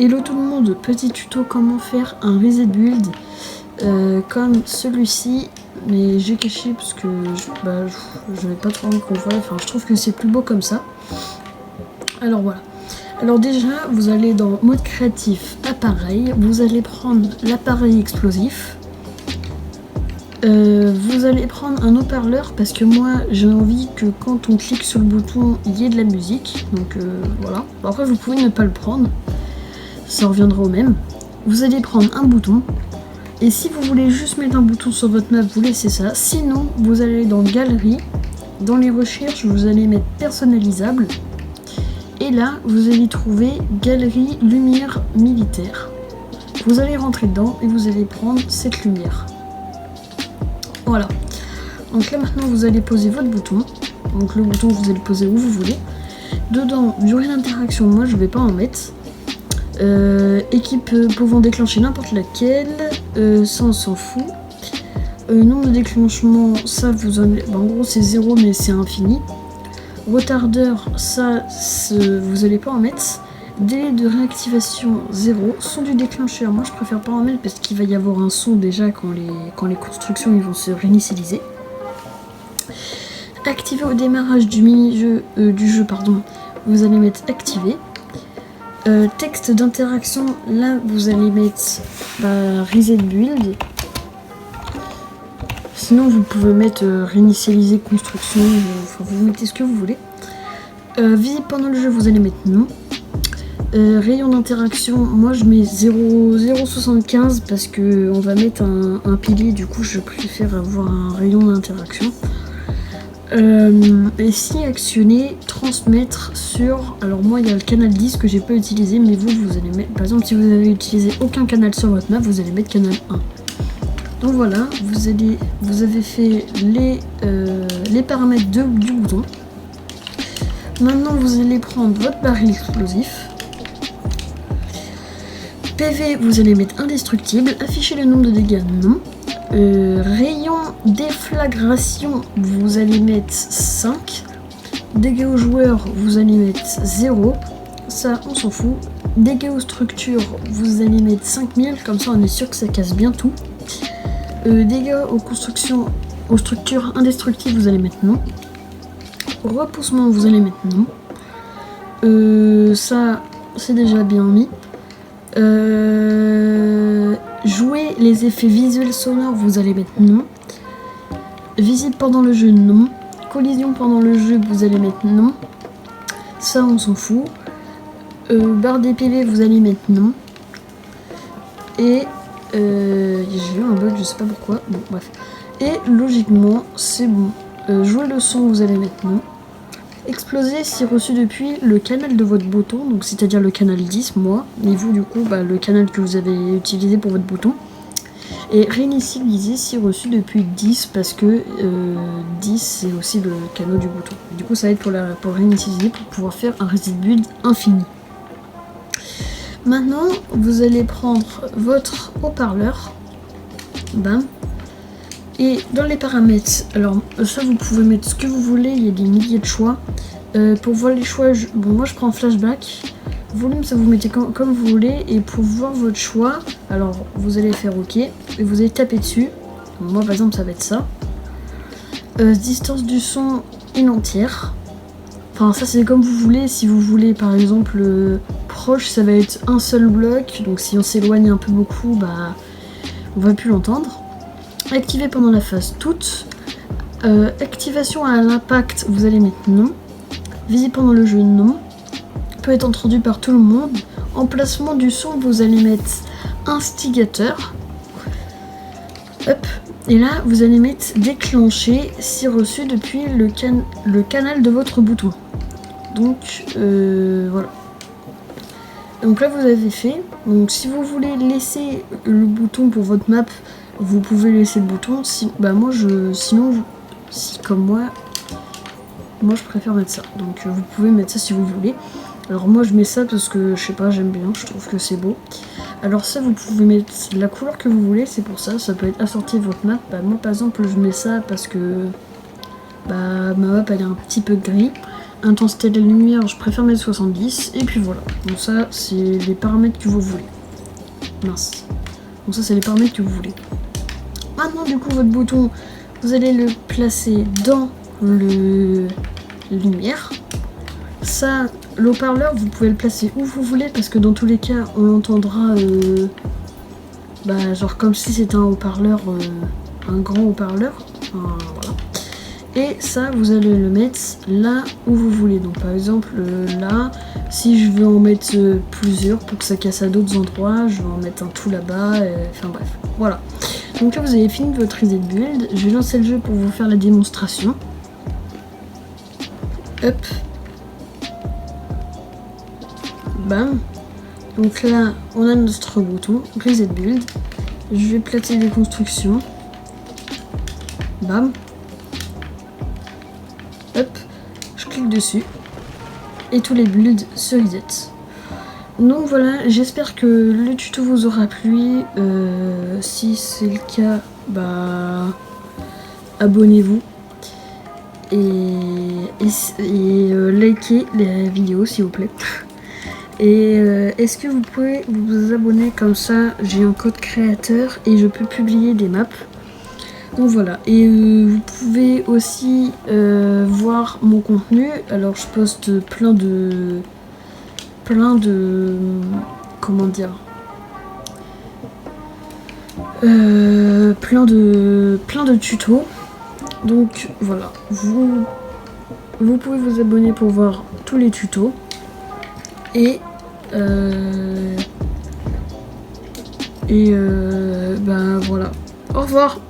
Hello tout le monde, petit tuto comment faire un reset build comme celui-ci, mais j'ai caché parce que je n'avais pas trop envie qu'on voit, enfin je trouve que c'est plus beau comme ça. Alors voilà, alors déjà vous allez dans mode créatif, appareil, vous allez prendre l'appareil explosif. Vous allez prendre un haut-parleur parce que moi j'ai envie que quand on clique sur le bouton il y ait de la musique, donc voilà. Après vous pouvez ne pas le prendre, ça reviendra au même. Vous allez prendre un bouton, et si vous voulez juste mettre un bouton sur votre map, vous laissez ça. Sinon, vous allez dans Galerie, dans les recherches, vous allez mettre personnalisable, et là, vous allez trouver Galerie lumière militaire. Vous allez rentrer dedans et vous allez prendre cette lumière. Voilà. Donc là maintenant, vous allez poser votre bouton. Donc le bouton, vous allez le poser où vous voulez. Dedans, durée d'interaction, moi je vais pas en mettre. Équipe pouvant déclencher n'importe laquelle, ça on s'en fout. Nombre de déclenchement, ça vous en... en gros c'est 0 mais c'est infini. Retardeur, ça vous allez pas en mettre. Délai de réactivation 0. Son du déclencheur, moi je préfère pas en mettre parce qu'il va y avoir un son déjà quand les constructions ils vont se réinitialiser. Activé au démarrage du mini-jeu, vous allez mettre activé. Texte d'interaction, là vous allez mettre reset build. Sinon vous pouvez mettre réinitialiser construction, enfin vous mettez ce que vous voulez. Visible pendant le jeu, vous allez mettre non. Rayon d'interaction, moi je mets 0,75 parce que on va mettre un pilier, du coup je préfère avoir un rayon d'interaction. Et si actionner, transmettre sur... Alors moi il y a le canal 10 que j'ai pas utilisé, mais vous allez mettre... Par exemple si vous avez utilisé aucun canal sur votre map, vous allez mettre canal 1. Donc voilà, vous avez fait les paramètres du bouton. Maintenant vous allez prendre votre baril explosif. PV, vous allez mettre indestructible. Afficher le nombre de dégâts, non. Rayon déflagration, vous allez mettre 5. Dégâts aux joueurs, vous allez mettre 0. Ça, on s'en fout. Dégâts aux structures, vous allez mettre 5000. Comme ça, on est sûr que ça casse bien tout. Dégâts aux constructions, aux structures indestructibles, vous allez mettre non. Repoussement, vous allez mettre non. Ça, c'est déjà bien mis. Jouer les effets visuels sonores, vous allez mettre non. Visible pendant le jeu, non. Collision pendant le jeu, vous allez mettre non. Ça, on s'en fout. Barre des PV, vous allez mettre non. Et j'ai eu un bug, je sais pas pourquoi. Bon, bref. Et logiquement, c'est bon. Jouer le son, vous allez mettre non. Exploser si reçu depuis le canal de votre bouton, donc c'est-à-dire le canal 10, moi, et vous du coup le canal que vous avez utilisé pour votre bouton. Et réinitialiser si reçu depuis 10 parce que 10 c'est aussi le canal du bouton. Du coup ça va être pour réinitialiser pour pouvoir faire un reset build infini. Maintenant vous allez prendre votre haut-parleur, bam. Et dans les paramètres, alors ça vous pouvez mettre ce que vous voulez, il y a des milliers de choix. Pour voir les choix, moi je prends flashback. Volume, ça vous mettez comme vous voulez. Et pour voir votre choix, alors vous allez faire OK et vous allez taper dessus. Moi par exemple ça va être ça. Distance du son, une entière. Enfin ça c'est comme vous voulez. Si vous voulez par exemple proche, ça va être un seul bloc. Donc si on s'éloigne un peu beaucoup, on va plus l'entendre. Activer pendant la phase toute. Activation à l'impact, vous allez mettre non. Visible pendant le jeu, non. Peut être entendu par tout le monde. Emplacement du son, vous allez mettre instigateur. Hop. Et là, vous allez mettre déclencher si reçu depuis le canal de votre bouton. Donc, voilà. Donc là, vous avez fait. Donc, si vous voulez laisser le bouton pour votre map, vous pouvez laisser le bouton. Si comme moi je préfère mettre ça. Donc vous pouvez mettre ça si vous voulez. Alors moi je mets ça parce que je sais pas, j'aime bien, je trouve que c'est beau. Alors ça vous pouvez mettre la couleur que vous voulez, c'est pour ça, ça peut être assorti de votre map. Moi par exemple je mets ça parce que ma map elle est un petit peu gris. intensité de la lumière, je préfère mettre 70. Et puis voilà. Donc ça, c'est les paramètres que vous voulez. Mince. Donc ça, c'est les paramètres que vous voulez. Maintenant, du coup, votre bouton, vous allez le placer dans le lumière. Ça, le haut-parleur, vous pouvez le placer où vous voulez parce que dans tous les cas, on l'entendra genre comme si c'était un haut-parleur, un grand haut-parleur. Voilà. Et ça, vous allez le mettre là où vous voulez. Donc par exemple, là, si je veux en mettre plusieurs pour que ça casse à d'autres endroits, je vais en mettre un tout là-bas. Enfin bref, voilà. Donc là, vous avez fini votre reset build. Je vais lancer le jeu pour vous faire la démonstration. Hop. Bam. Donc là, on a notre bouton reset build. Je vais placer les constructions. Bam. Hop. Je clique dessus. Et tous les builds se reset. Donc voilà, j'espère que le tuto vous aura plu. Si c'est le cas, abonnez-vous. Et likez les vidéos s'il vous plaît. Et est-ce que vous pouvez vous abonner, comme ça j'ai un code créateur et je peux publier des maps. Donc voilà, et vous pouvez aussi voir mon contenu. Alors je poste plein de comment dire, plein de tutos. Donc voilà, vous pouvez vous abonner pour voir tous les tutos. Et voilà. Au revoir.